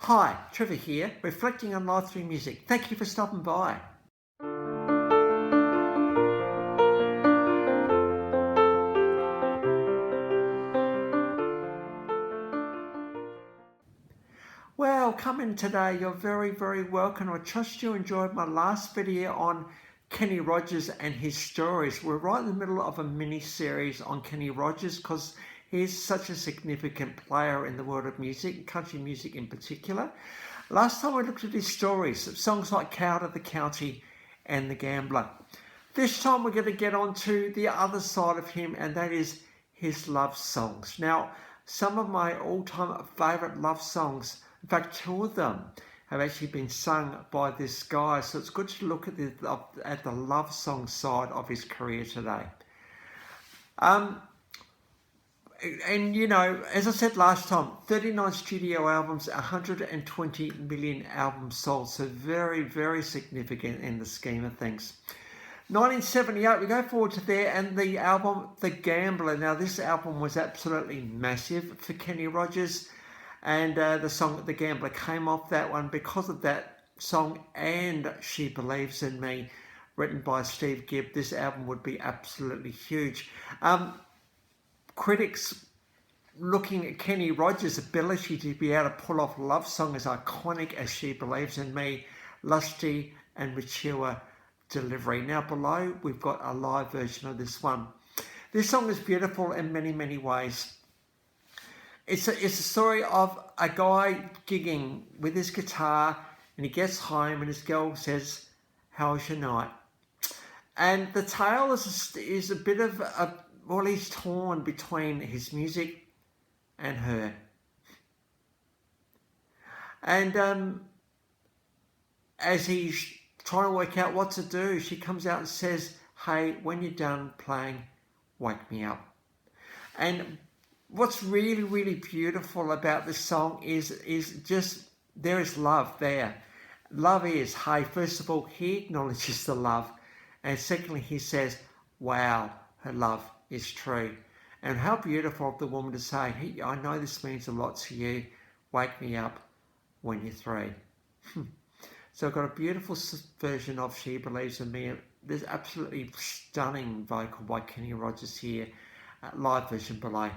Hi, Trevor here, reflecting on life through music. Thank you for stopping by. Well, come in today. You're very, very welcome. I trust you enjoyed my last video on Kenny Rogers and his stories. We're right in the middle of a mini-series on Kenny Rogers because he's such a significant player in the world of music, country music in particular. Last time we looked at his stories, songs like Coward of the County and The Gambler. This time we're going to get on to the other side of him, and that is his love songs. Now, some of my all-time favourite love songs, in fact, two of them, have actually been sung by this guy. So it's good to look at the love song side of his career today. And you know, as I said last time, 39 studio albums, 120 million albums sold. So very, very significant in the scheme of things. 1978, we go forward to there, and the album The Gambler. Now, this album was absolutely massive for Kenny Rogers. And the song The Gambler came off that one because of that song and She Believes in Me, written by Steve Gibb. This album would be absolutely huge. Critics looking at Kenny Rogers' ability to be able to pull off a love song as iconic as She Believes in Me, lusty and mature delivery. Now below we've got a live version of this one. This song is beautiful in many, many ways. It's a story of a guy gigging with his guitar, and he gets home and his girl says, "How was your night?" And the tale is a bit of well, he's torn between his music and her. And as he's trying to work out what to do, she comes out and says, "Hey, when you're done playing, wake me up." And what's really, really beautiful about this song is just there is love there. Love is, hey, first of all, he acknowledges the love. And secondly, he says, wow, her love is true. And how beautiful of the woman to say, hey, I know this means a lot to you. Wake me up when you're through. So I've got a beautiful version of She Believes in Me. There's absolutely stunning vocal by Kenny Rogers here. Live version below.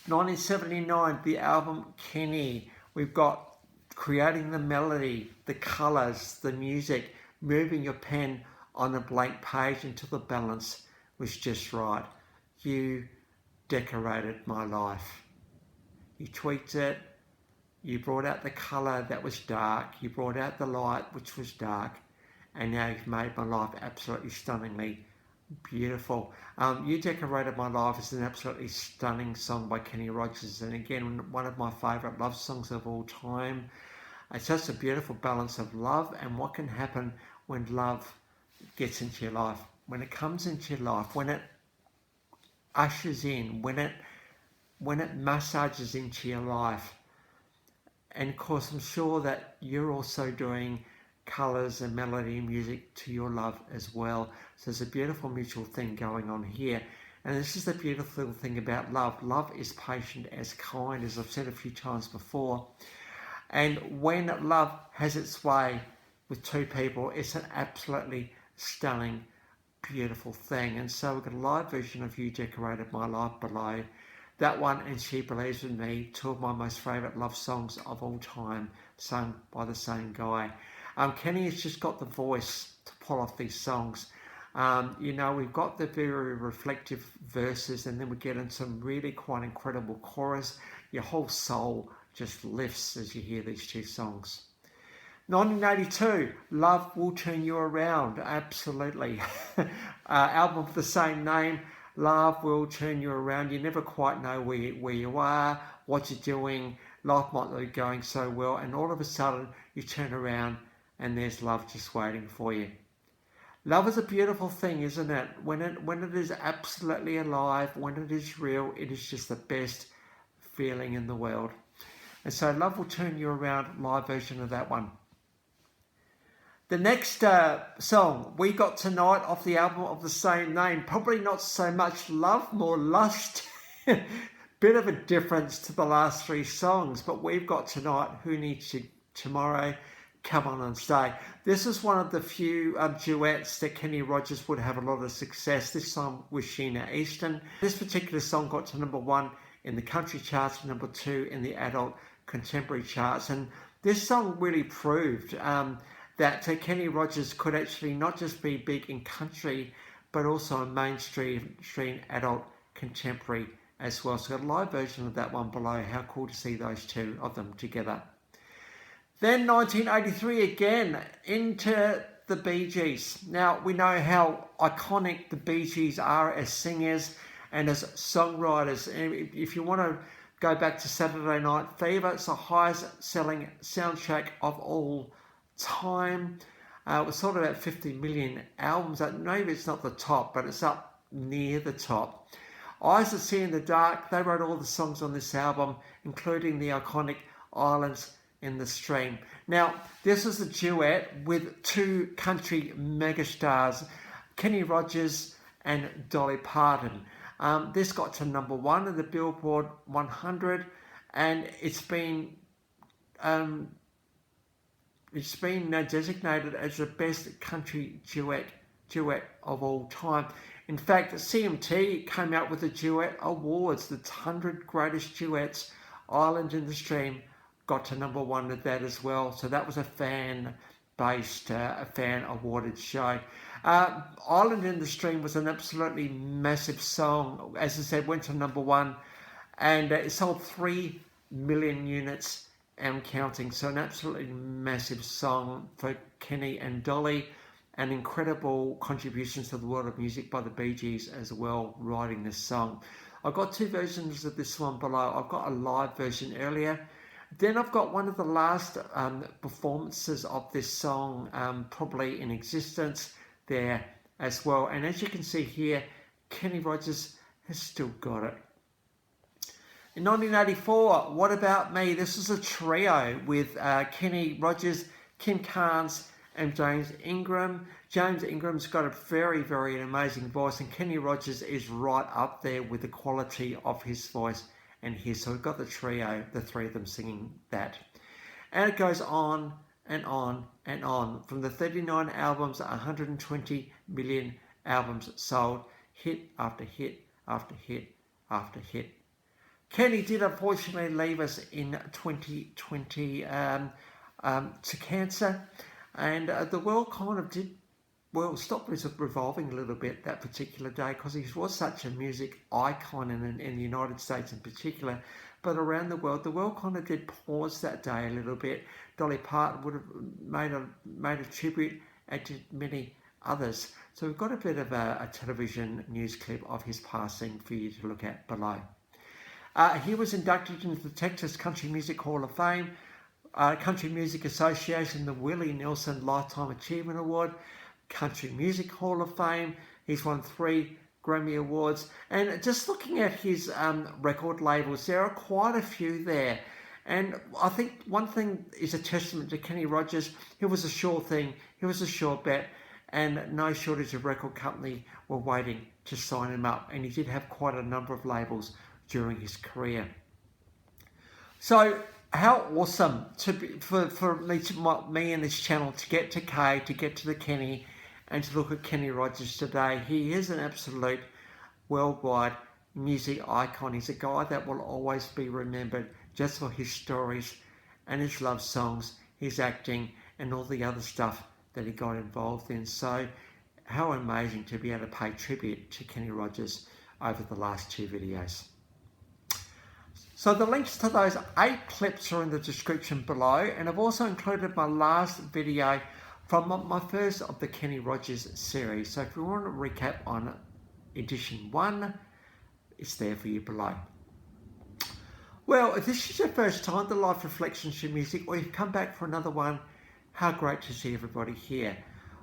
1979, the album Kenny. We've got creating the melody, the colours, the music, moving your pen on a blank page until the balance was just right. You decorated my life. You tweaked it. You brought out the colour that was dark. You brought out the light which was dark. And now you've made my life absolutely stunningly beautiful. You Decorated My Life is an absolutely stunning song by Kenny Rogers, and again, one of my favourite love songs of all time. It's just a beautiful balance of love and what can happen when love gets into your life, when it comes into your life, when it ushers in, when it massages into your life. And of course, I'm sure that you're also doing colours and melody and music to your love as well. So there's a beautiful mutual thing going on here. And this is the beautiful thing about love. Love is patient as kind, as I've said a few times before. And when love has its way with two people, it's an absolutely stunning, beautiful thing. And so we've got a live version of You Decorated My Life below. That one and She Believes in Me, two of my most favourite love songs of all time, sung by the same guy. Kenny has just got the voice to pull off these songs. You know, we've got the very reflective verses, and then we get in some really quite incredible chorus. Your whole soul just lifts as you hear these two songs. 1982, Love Will Turn You Around. Absolutely. Album of the same name, Love Will Turn You Around. You never quite know where you are, what you're doing. Life might not be going so well, and all of a sudden you turn around and there's love just waiting for you. Love is a beautiful thing, isn't it? When it is absolutely alive, when it is real, it is just the best feeling in the world. And so Love Will Turn You Around, live version of that one. The next song we got tonight off the album of the same name, probably not so much love, more lust. Bit of a difference to the last three songs, but we've got Tonight, Who Needs You Tomorrow, Come On and Stay. This is one of the few duets that Kenny Rogers would have a lot of success. This song with Sheena Easton. This particular song got to #1 in the country charts, #2 in the adult contemporary charts. And this song really proved that Kenny Rogers could actually not just be big in country, but also in mainstream adult contemporary as well. So I've got a live version of that one below. How cool to see those two of them together. Then 1983 again, into the Bee Gees. Now we know how iconic the Bee Gees are as singers and as songwriters. And if you want to go back to Saturday Night Fever, it's the highest selling soundtrack of all time. It was sold about 50 million albums. Maybe it's not the top, but it's up near the top. Eyes That See in the Dark, they wrote all the songs on this album, including the iconic Islands in the Stream. Now, this is a duet with two country megastars, Kenny Rogers and Dolly Parton. This got to #1 in the Billboard 100, and it's been designated as the best country duet of all time. In fact, CMT came out with the Duet Awards, the 100 greatest duets. Island in the Stream got to #1 at that as well. So that was a fan-based, a fan-awarded show. Island in the Stream was an absolutely massive song. As I said, went to #1, and it sold 3 million units and counting. So an absolutely massive song for Kenny and Dolly, and incredible contributions to the world of music by the Bee Gees as well, writing this song. I've got two versions of this one below. I've got a live version earlier. Then I've got one of the last performances of this song, probably in existence there as well. And as you can see here, Kenny Rogers has still got it. In 1984, What About Me? This is a trio with Kenny Rogers, Kim Carnes, and James Ingram. James Ingram's got a very, very amazing voice, and Kenny Rogers is right up there with the quality of his voice and his. So we've got the trio, the three of them singing that. And it goes on and on and on. From the 39 albums, 120 million albums sold, hit after hit after hit after hit. Kenny did unfortunately leave us in 2020 to cancer. And the world kind of did, well, stop revolving a little bit that particular day, because he was such a music icon in the United States in particular. But around the world kind of did pause that day a little bit. Dolly Parton would have made a tribute, and did many others. So we've got a bit of a television news clip of his passing for you to look at below. He was inducted into the Texas Country Music Hall of Fame, Country Music Association, the Willie Nelson Lifetime Achievement Award, Country Music Hall of Fame. He's won 3 Grammy Awards. And just looking at his record labels, there are quite a few there. And I think one thing is a testament to Kenny Rogers. He was a sure thing. He was a sure bet. And no shortage of record company were waiting to sign him up. And he did have quite a number of labels during his career. So how awesome to be, for me and this channel to get to Kay, to get to the Kenny, and to look at Kenny Rogers today. He is an absolute worldwide music icon. He's a guy that will always be remembered just for his stories and his love songs, his acting, and all the other stuff that he got involved in. So how amazing to be able to pay tribute to Kenny Rogers over the last 2 videos. So the links to those 8 clips are in the description below, and I've also included my last video from my first of the Kenny Rogers series. So if you want to recap on edition 1, it's there for you below. Well, if this is your first time to Life Reflections Your Music, or you've come back for another one, how great to see everybody here.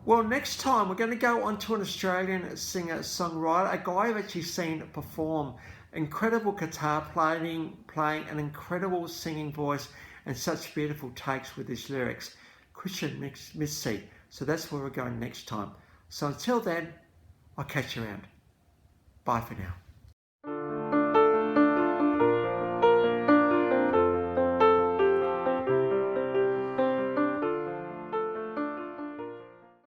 Well, next time we're going to go on to an Australian singer-songwriter, a guy I've actually seen perform. Incredible guitar playing, an incredible singing voice, and such beautiful takes with his lyrics. Christian Missy. So that's where we're going next time. So until then, I'll catch you around. Bye for now.